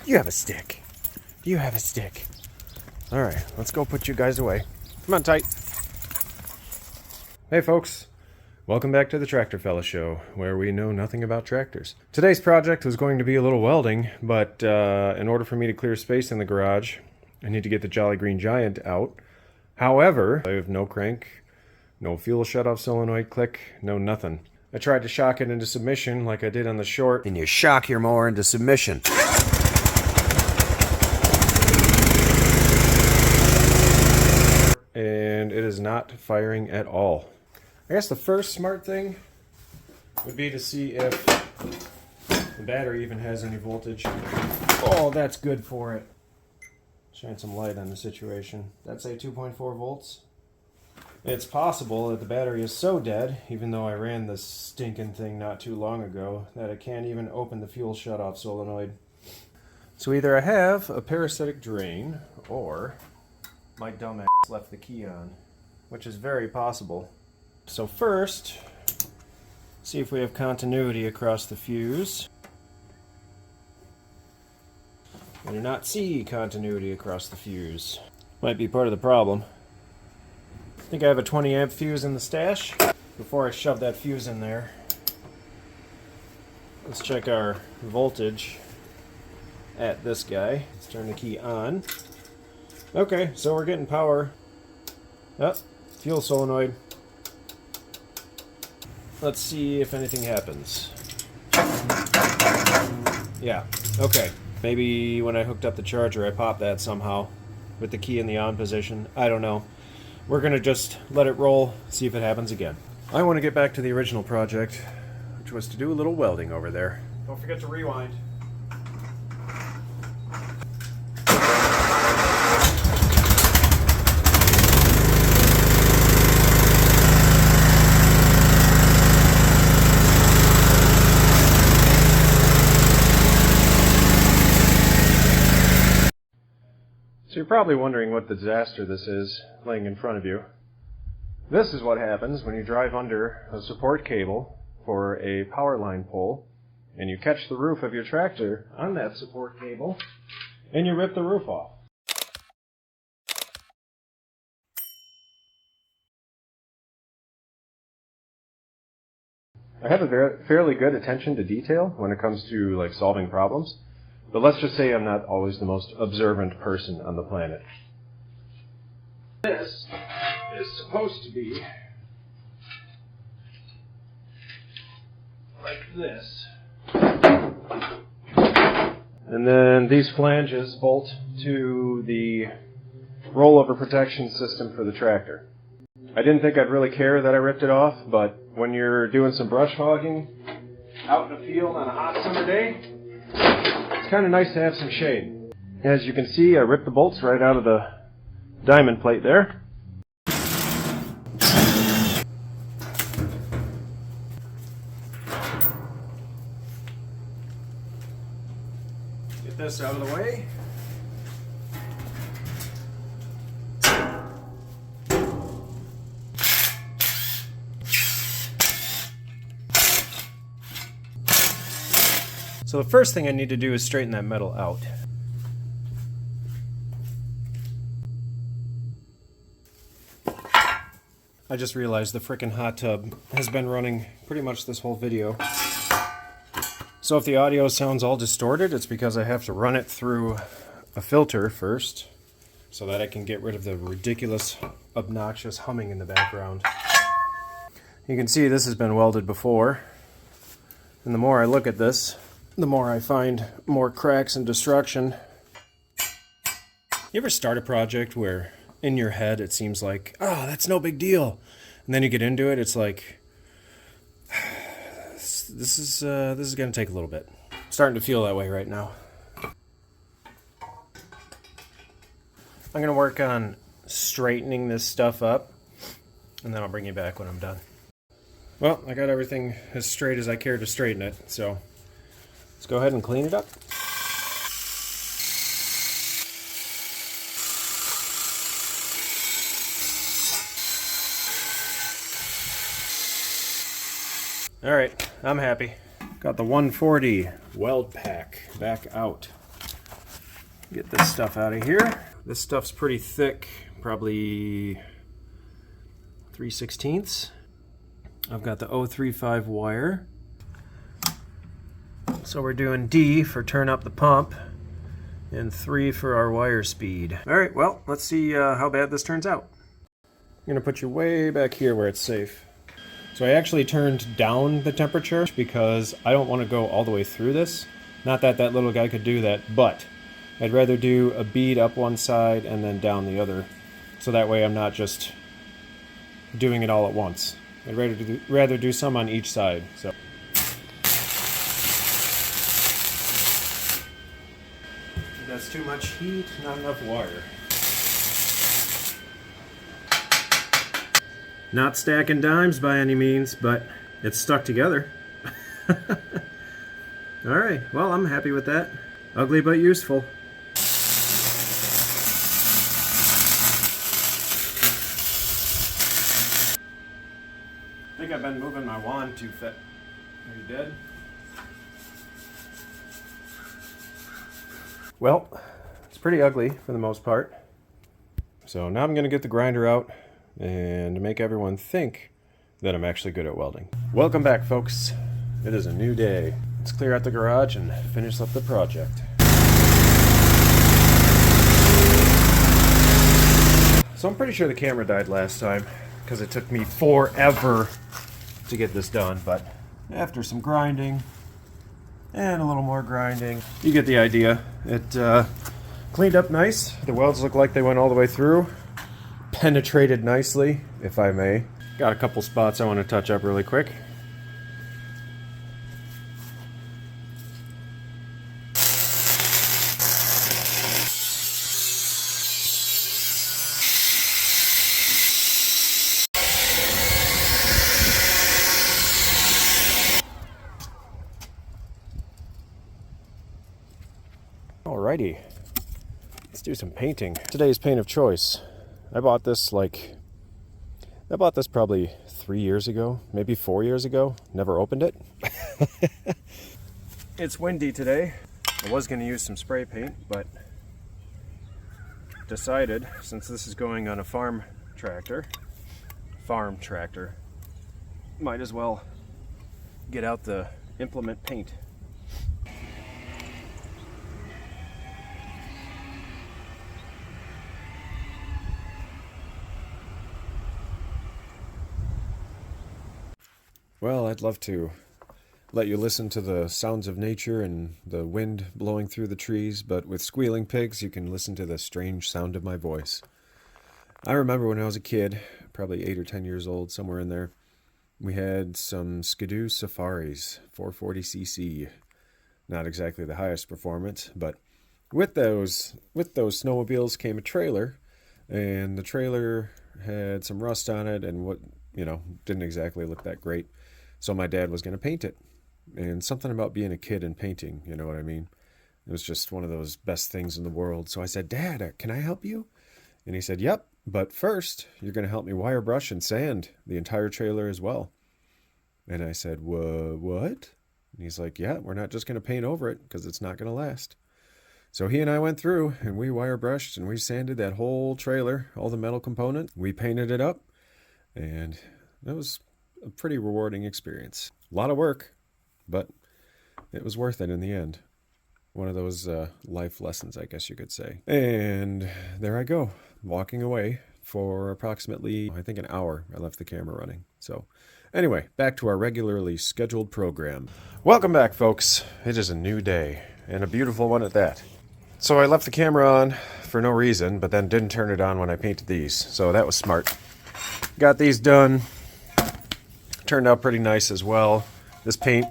You have a stick. You have a stick. Alright, let's go put you guys away. Come on, tight. Hey folks, welcome back to the Tractor Fella Show, where we know nothing about tractors. Today's project was going to be a little welding, but in order for me to clear space in the garage, I need to get the Jolly Green Giant out. However, I have no crank, no fuel shutoff solenoid click, no nothing. I tried to shock it into submission like I did on the short, and you shock your mower into submission. And it is not firing at all. I guess the first smart thing would be to see if the battery even has any voltage. Oh, that's good for it. Shine some light on the situation. That's a 2.4 volts. It's possible that the battery is so dead, even though I ran this stinking thing not too long ago, that it can't even open the fuel shutoff solenoid. So either I have a parasitic drain, or my dumbass left the key on, which is very possible. So first, see if we have continuity across the fuse. I do not see continuity across the fuse. Might be part of the problem. I think I have a 20 amp fuse in the stash. Before I shove that fuse in there, let's check our voltage at this guy. Let's turn the key on. Okay, so we're getting power. Yep, fuel solenoid. Let's see if anything happens. Yeah, okay. Maybe when I hooked up the charger I popped that somehow with the key in the on position. I don't know. We're gonna just let it roll, see if it happens again. I want to get back to the original project, which was to do a little welding over there. Don't forget to rewind. So you're probably wondering what the disaster this is laying in front of you. This is what happens when you drive under a support cable for a power line pole and you catch the roof of your tractor on that support cable and you rip the roof off. I have a fairly good attention to detail when it comes to like solving problems. But let's just say I'm not always the most observant person on the planet. This is supposed to be like this. And then these flanges bolt to the rollover protection system for the tractor. I didn't think I'd really care that I ripped it off, but when you're doing some brush hogging out in the field on a hot summer day, it's kind of nice to have some shade. As you can see, I ripped the bolts right out of the diamond plate there. Get this out of the way. So the first thing I need to do is straighten that metal out. I just realized the frickin' hot tub has been running pretty much this whole video. So if the audio sounds all distorted, it's because I have to run it through a filter first so that I can get rid of the ridiculous, obnoxious humming in the background. You can see this has been welded before, and the more I look at this, the more I find more cracks and destruction. You ever start a project where in your head it seems like, oh, that's no big deal, and then you get into it, it's like, this is going to take a little bit. I'm starting to feel that way right now. I'm going to work on straightening this stuff up, and then I'll bring you back when I'm done. Well, I got everything as straight as I care to straighten it, so let's go ahead and clean it up. Alright, I'm happy. Got the 140 weld pack back out. Get this stuff out of here. This stuff's pretty thick, probably 3/16. I've got the 035 wire. So we're doing D for turn up the pump and 3 for our wire speed. All right, well, let's see how bad this turns out. I'm gonna put you way back here where it's safe. So I actually turned down the temperature because I don't want to go all the way through this. Not that that little guy could do that, but I'd rather do a bead up one side and then down the other. So that way I'm not just doing it all at once. I'd rather do some on each side. So. That's too much heat, not enough wire. Not stacking dimes by any means, but it's stuck together. Alright, well, I'm happy with that. Ugly but useful. I think I've been moving my wand too fast. Are you dead? Well, it's pretty ugly for the most part. So now I'm going to get the grinder out and make everyone think that I'm actually good at welding. Welcome back, folks. It is a new day. Let's clear out the garage and finish up the project. So I'm pretty sure the camera died last time because it took me forever to get this done, but after some grinding and a little more grinding, you get the idea. It cleaned up nice. The welds look like they went all the way through. Penetrated nicely, if I may. Got a couple spots I want to touch up really quick. Alrighty, let's do some painting. Today's paint of choice. I bought this probably 3 years ago, maybe 4 years ago. Never opened it. It's windy today. I was going to use some spray paint, but decided, since this is going on a farm tractor, might as well get out the implement paint. Well, I'd love to let you listen to the sounds of nature and the wind blowing through the trees, but with squealing pigs, you can listen to the strange sound of my voice. I remember when I was a kid, probably 8 or 10 years old, somewhere in there, we had some Skidoo Safaris, 440cc. Not exactly the highest performance, but with those snowmobiles came a trailer, and the trailer had some rust on it and didn't exactly look that great. So my dad was going to paint it. And something about being a kid and painting, you know what I mean? It was just one of those best things in the world. So I said, Dad, can I help you? And he said, yep, but first you're going to help me wire brush and sand the entire trailer as well. And I said, what? And he's like, yeah, we're not just going to paint over it because it's not going to last. So he and I went through and we wire brushed and we sanded that whole trailer, all the metal components. We painted it up, and it was a pretty rewarding experience. A lot of work, but it was worth it in the end. One of those life lessons, I guess you could say. And there I go, walking away for approximately, I think, an hour. I left the camera running. So anyway, back to our regularly scheduled program. Welcome back, folks. It is a new day, and a beautiful one at that. So I left the camera on for no reason, but then didn't turn it on when I painted these. So that was smart. Got these done. Turned out pretty nice as well. This paint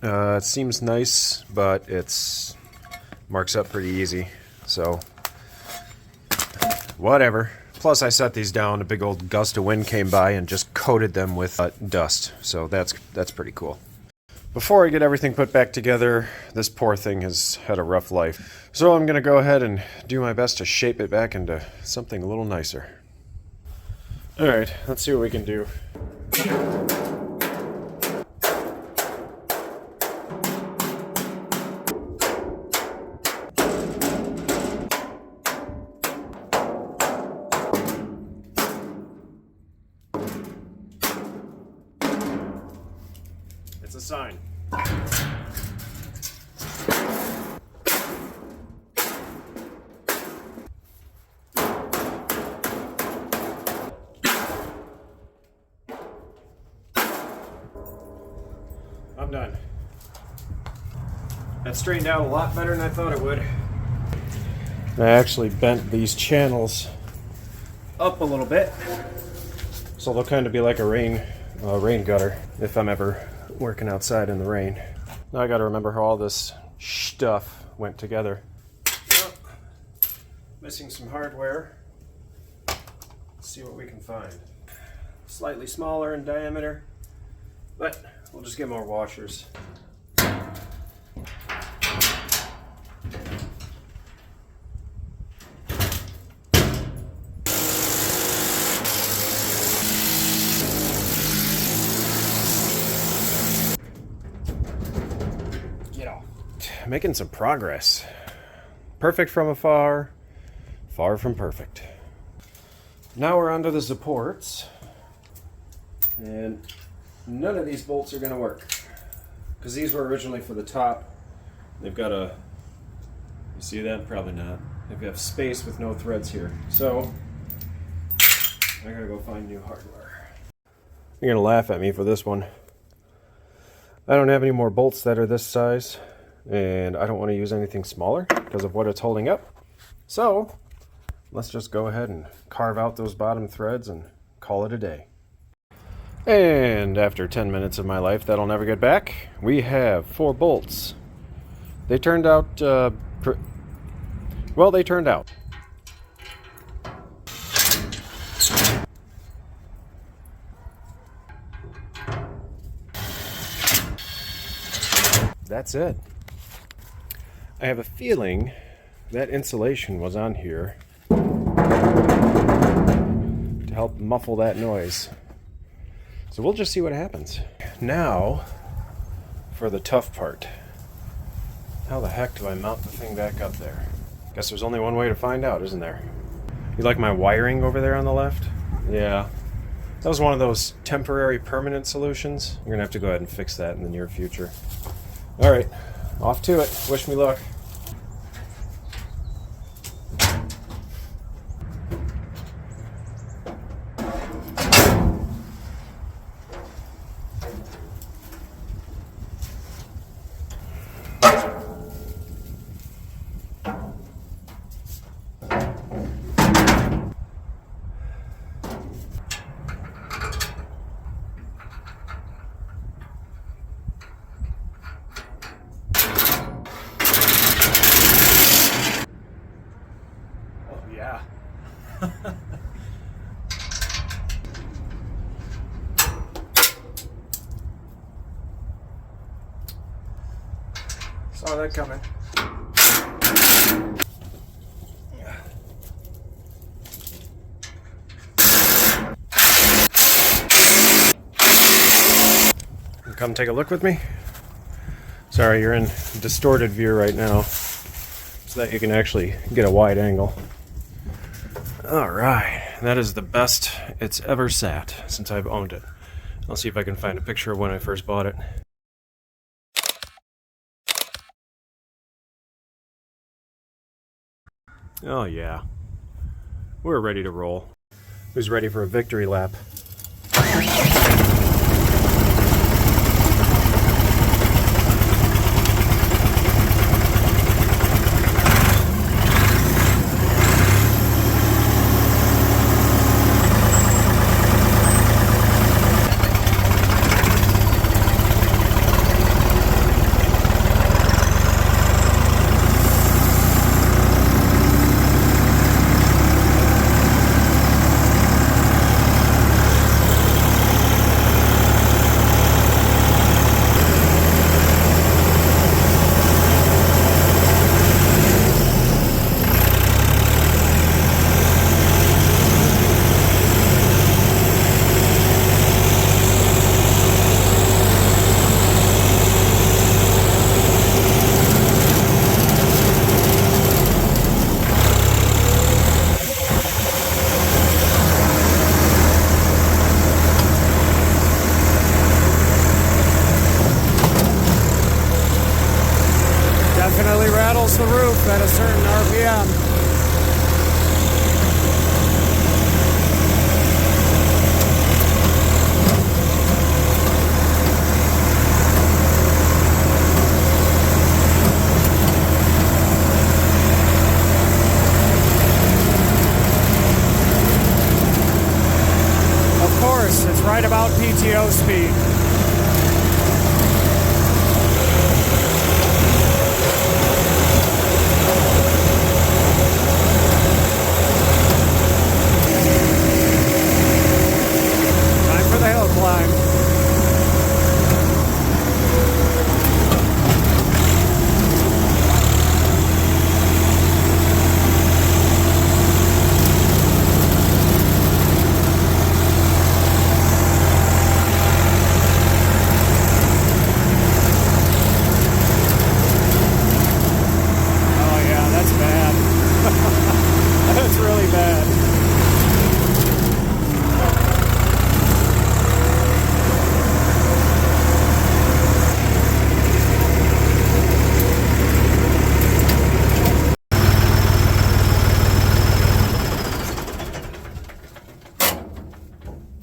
it seems nice, but it's marks up pretty easy. So whatever. Plus I set these down. A big old gust of wind came by and just coated them with dust. So that's pretty cool. Before I get everything put back together, this poor thing has had a rough life. So I'm going to go ahead and do my best to shape it back into something a little nicer. Alright, let's see what we can do. the sign. I'm done. That straightened out a lot better than I thought it would. I actually bent these channels up a little bit, so they'll kind of be like a rain gutter if I'm ever working outside in the rain. Now I got to remember how all this stuff went together. Oh, missing some hardware. Let's see what we can find. Slightly smaller in diameter, but we'll just get more washers. Making some progress. Perfect from afar, far from perfect. Now we're onto the supports, and none of these bolts are going to work because these were originally for the top. They've got a, you see that? Probably not. They've got space with no threads here, so I gotta go find new hardware. You're gonna laugh at me for this one. I don't have any more bolts that are this size, and I don't want to use anything smaller because of what it's holding up. So let's just go ahead and carve out those bottom threads and call it a day. And after 10 minutes of my life that I'll never get back, we have 4 bolts. They turned out, well, they turned out. That's it. I have a feeling that insulation was on here to help muffle that noise. So we'll just see what happens. Now, for the tough part. How the heck do I mount the thing back up there? Guess there's only one way to find out, isn't there? You like my wiring over there on the left? Yeah. That was one of those temporary permanent solutions. You're gonna have to go ahead and fix that in the near future. All right, off to it. Wish me luck. Yeah. Saw that coming. Come take a look with me. Sorry, you're in distorted view right now, so that you can actually get a wide angle. Alright, that is the best it's ever sat since I've owned it. I'll see if I can find a picture of when I first bought it. Oh yeah, we're ready to roll. Who's ready for a victory lap? rattles the roof at a certain RPM. It's right about PTO speed. Time for the hill climb. That's really bad.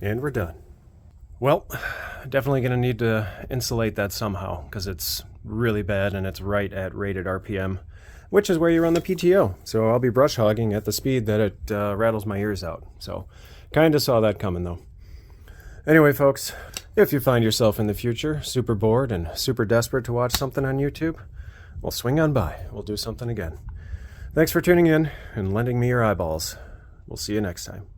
And we're done. Well, definitely going to need to insulate that somehow because it's really bad and it's right at rated RPM, which is where you run the PTO. So I'll be brush hogging at the speed that it rattles my ears out. So kind of saw that coming though. Anyway, folks, if you find yourself in the future super bored and super desperate to watch something on YouTube, well, swing on by. We'll do something again. Thanks for tuning in and lending me your eyeballs. We'll see you next time.